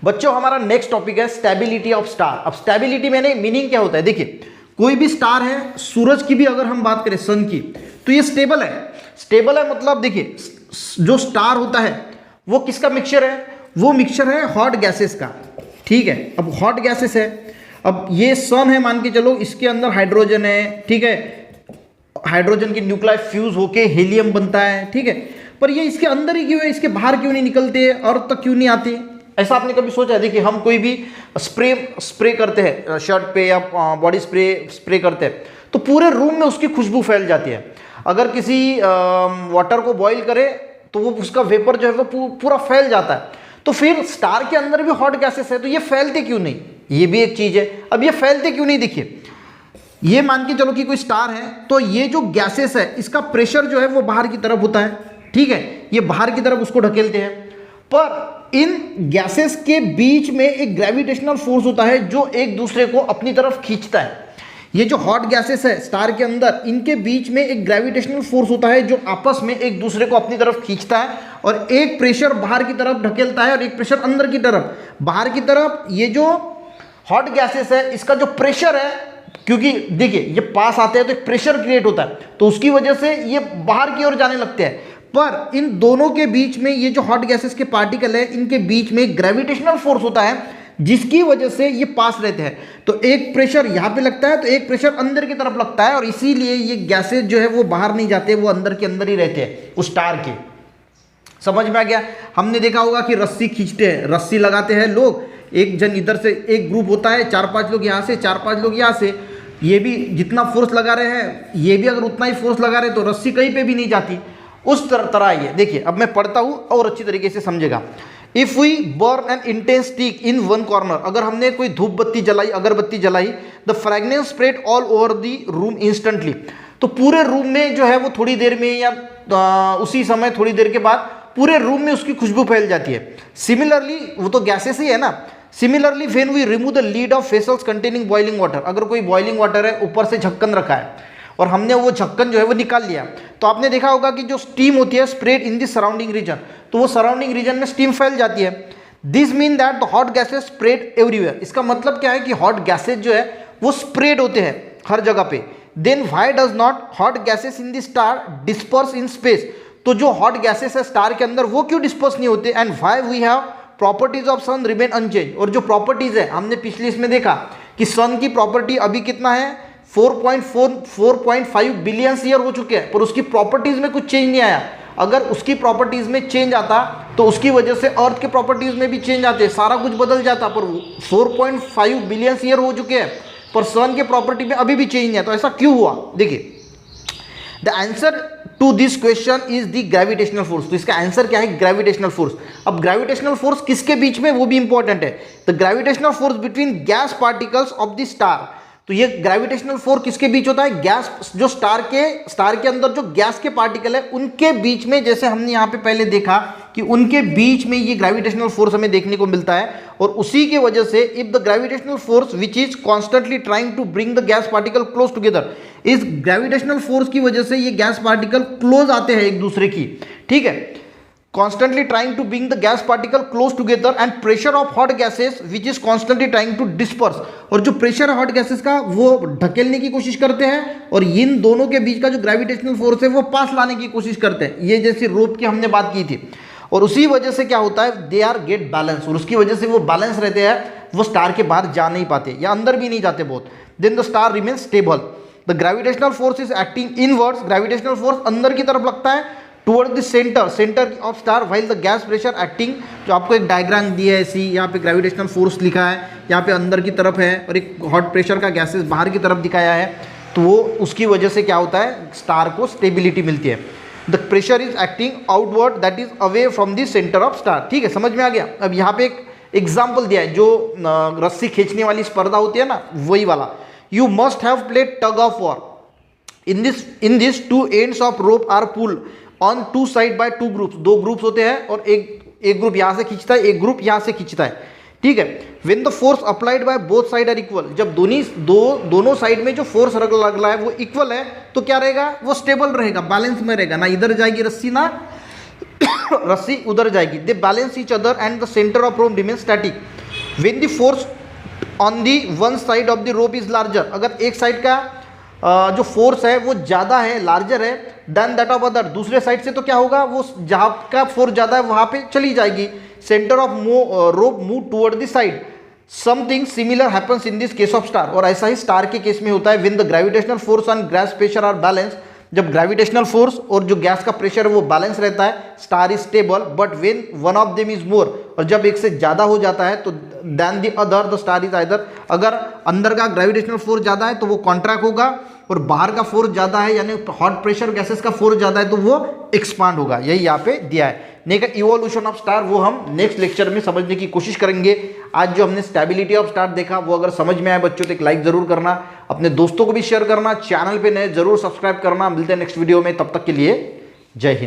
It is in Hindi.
बच्चों हमारा नेक्स्ट टॉपिक है स्टेबिलिटी ऑफ स्टार। अब स्टेबिलिटी में मीनिंग क्या होता है, देखिए कोई भी स्टार है, सूरज की भी अगर हम बात करें, सन की, तो ये स्टेबल है। स्टेबल है मतलब देखिए जो स्टार होता है वो किसका मिक्सचर है, वो मिक्सचर है हॉट गैसेस का, ठीक है। अब हॉट गैसेस है, अब ये सन है मान के चलो, इसके अंदर हाइड्रोजन है, ठीक है, हाइड्रोजन की न्यूक्लियाई फ्यूज होके हीलियम बनता है, ठीक है। पर ये इसके अंदर ही क्यों है, इसके बाहर क्यों नहीं निकलते, अर्थ तक क्यों नहीं आते, ऐसा आपने कभी सोचा है? देखिए हम कोई भी स्प्रे करते हैं शर्ट पे या बॉडी स्प्रे करते हैं तो पूरे रूम में उसकी खुशबू फैल जाती है। अगर किसी वाटर को बॉईल करे तो वो उसका वेपर जो है वो पूरा फैल जाता है। तो फिर स्टार के अंदर भी हॉट गैसेस है, तो ये फैलते क्यों नहीं, ये भी एक चीज है। अब ये फैलते क्यों नहीं, देखिए ये मान के चलो कि कोई स्टार है, तो ये जो गैसेस है इसका प्रेशर जो है वो बाहर की तरफ होता है, ठीक है, ये बाहर की तरफ उसको ढकेलते हैं। पर इन गैसेस के बीच में एक ग्रेविटेशनल फोर्स होता है जो एक दूसरे को अपनी तरफ खींचता है। ये जो हॉट गैसेस है स्टार के अंदर, इनके बीच में एक ग्रेविटेशनल फोर्स होता है जो आपस में एक दूसरे को अपनी तरफ खींचता है, और एक प्रेशर बाहर की तरफ ढकेलता है और एक प्रेशर अंदर की तरफ। बाहर की तरफ ये जो हॉट गैसेस है इसका जो प्रेशर है, क्योंकि देखिए ये पास आते हैं तो एक प्रेशर क्रिएट होता है, तो उसकी वजह से ये बाहर की ओर जाने लगते हैं। पर इन दोनों के बीच में ये जो हॉट गैसेस के पार्टिकल है, इनके बीच में ग्रेविटेशनल फोर्स होता है जिसकी वजह से ये पास रहते हैं। तो एक प्रेशर यहाँ पे लगता है तो एक प्रेशर अंदर की तरफ लगता है, और इसीलिए ये गैसेस जो है वो बाहर नहीं जाते, वो अंदर के अंदर ही रहते हैं उस स्टार के। समझ में आ गया? हमने देखा होगा कि रस्सी खींचते हैं, रस्सी लगाते हैं लोग, एक जन इधर से, एक ग्रुप होता है 4-5 लोग यहाँ से, 4-5 लोग यहाँ से, ये भी जितना फोर्स लगा रहे हैं, ये भी अगर उतना ही फोर्स लगा रहे तो रस्सी कहीं पे भी नहीं जाती। उस तरह ये देखिए, अब मैं पढ़ता हूँ और अच्छी तरीके से समझेगा। If we burn an incense stick in one corner, अगर हमने कोई धूप बत्ती जलाई, अगरबत्ती जलाई, the fragrance spread all over the room instantly, तो पूरे रूम में जो है वो थोड़ी देर में या उसी समय थोड़ी देर के बाद पूरे रूम में उसकी खुशबू फैल जाती है। सिमिलरली, वो तो गैसेस ही है ना, similarly when we remove the lid of vessels containing boiling water, अगर कोई बॉइलिंग वाटर है, ऊपर से ढक्कन रखा है और हमने वो ढक्कन जो है वो निकाल लिया, तो आपने देखा होगा कि जो स्टीम होती है spread in the surrounding reason, तो वो सराउंडिंग रीजन में स्टीम फैल जाती है। This mean that the hot gases spread everywhere, इसका मतलब क्या है कि हॉट गैसेस जो है वो स्प्रेड होते हैं हर जगह पे। Then why does not hot gases in the star disperse in space, तो जो हॉट गैसेस है स्टार के अंदर वो क्यों डिस्पर्स नहीं होते। And why we have properties of sun remain unchanged, और जो प्रॉपर्टीज है हमने पिछले इसमें देखा कि सन की प्रॉपर्टी अभी कितना है 4.5 बिलियन ईयर हो चुके हैं, पर उसकी प्रॉपर्टीज में कुछ चेंज नहीं आया। अगर उसकी प्रॉपर्टीज में चेंज आता तो उसकी वजह से अर्थ के प्रॉपर्टीज में भी चेंज आते, सारा कुछ बदल जाता, पर 4.5 बिलियन ईयर हो चुके हैं पर सन के प्रॉपर्टी में अभी भी चेंज नहीं है, तो ऐसा क्यों हुआ? देखिए the answer to this question is the gravitational force, तो इसका आंसर क्या है? Gravitational force. अब ग्रेविटेशनल फोर्स किसके बीच में, वो भी इंपॉर्टेंट है। The gravitational force between gas particles of the star, तो ये ग्रेविटेशनल फोर्स किसके बीच होता है? गैस, जो स्टार के अंदर जो गैस के पार्टिकल है उनके बीच में, जैसे हमने यहाँ पे पहले देखा कि उनके बीच में ये ग्रेविटेशनल फोर्स हमें देखने को मिलता है। और उसी की वजह से if the gravitational force which is constantly trying to bring the gas particle close together, इस ग्रेविटेशनल फोर्स की वजह से ये गैस पार्टिकल क्लोज आते हैं एक दूसरे की, ठीक है, constantly trying to bring the gas particle close together, and pressure of hot gases which is constantly trying to disperse, और जो प्रेशर है हॉट गैसेस का वो ढकेलने की कोशिश करते हैं, और इन दोनों के बीच का जो ग्रेविटेशनल फोर्स है वो पास लाने की कोशिश करते हैं, ये जैसे रोप की हमने बात की थी। और उसी वजह से क्या होता है, दे आर गेट बैलेंस, और उसकी वजह से वो बैलेंस रहते हैं, वो स्टार के बाहर जा नहीं पाते या अंदर भी नहीं जाते बहुत। Then the star remain stable, the gravitational force is acting inwards, gravitational force अंदर की तरफ लगता है toward the centre of star, while the gas pressure acting, जो आपको एक डायग्राम दी है ऐसी, यहाँ पे ग्रेविटेशनल फोर्स लिखा है, यहाँ पे अंदर की तरफ है, और एक हॉट प्रेशर का गैसेस बाहर की तरफ दिखाया है, तो वो उसकी वजह से क्या होता है, स्टार को स्टेबिलिटी मिलती है। The pressure is acting outward that is away from the centre of star, ठीक है, समझ में आ गया? अब यहाँ पे एक एग्जाम्पल दिया है, जो रस्सी खींचने वाली स्पर्धा होती है ना, वही वाला। You must have played tug of war, in this 2 ends of rope are pull on 2 sides by 2 groups, 2 groups होते हैं और एक ग्रुप यहाँ से खींचता है, एक ग्रुप यहाँ से खींचता है, ठीक है। When the force applied by both side are equal, जब दोनों साइड में जो फोर्स लग रहा है वो इक्वल है, तो क्या रहेगा, वो स्टेबल रहेगा, बैलेंस में रहेगा, ना इधर जाएगी रस्सी ना रस्सी उधर जाएगी। They balance each other and the centre of rope remain static, when the force on the one side of the rope is larger, अगर एक साइड का जो फोर्स है वो ज़्यादा है, लार्जर है देन दैट ऑफ अदर, दूसरे साइड से तो क्या होगा, वो जहाँ का फोर्स ज़्यादा है वहाँ पे चली जाएगी। Centre of rope move toward the side, something similar happens in this case of star, और ऐसा ही स्टार के केस में होता है। When the gravitational force and gas pressure are balance, जब ग्रेविटेशनल फोर्स और जो गैस का प्रेशर है वो बैलेंस रहता है, star is stable. But when one of them is more, और जब एक से ज़्यादा हो जाता है तो then the other the star is either, अगर अंदर का ग्रेविटेशनल फोर्स ज़्यादा है तो वो कॉन्ट्रैक्ट होगा, और बाहर का फोर्स ज़्यादा है यानी हॉट प्रेशर गैसेस का फोर्स ज़्यादा है तो वो एक्सपांड होगा। यही यहाँ पे दिया है। नेक्स्ट इवोल्यूशन ऑफ स्टार वो हम नेक्स्ट लेक्चर में समझने की कोशिश करेंगे। आज जो हमने स्टेबिलिटी ऑफ स्टार देखा वो अगर समझ में आए बच्चों तो एक लाइक जरूर करना, अपने दोस्तों को भी शेयर करना, चैनल पे नए जरूर सब्सक्राइब करना। मिलते हैं नेक्स्ट वीडियो में, तब तक के लिए जय हिंद।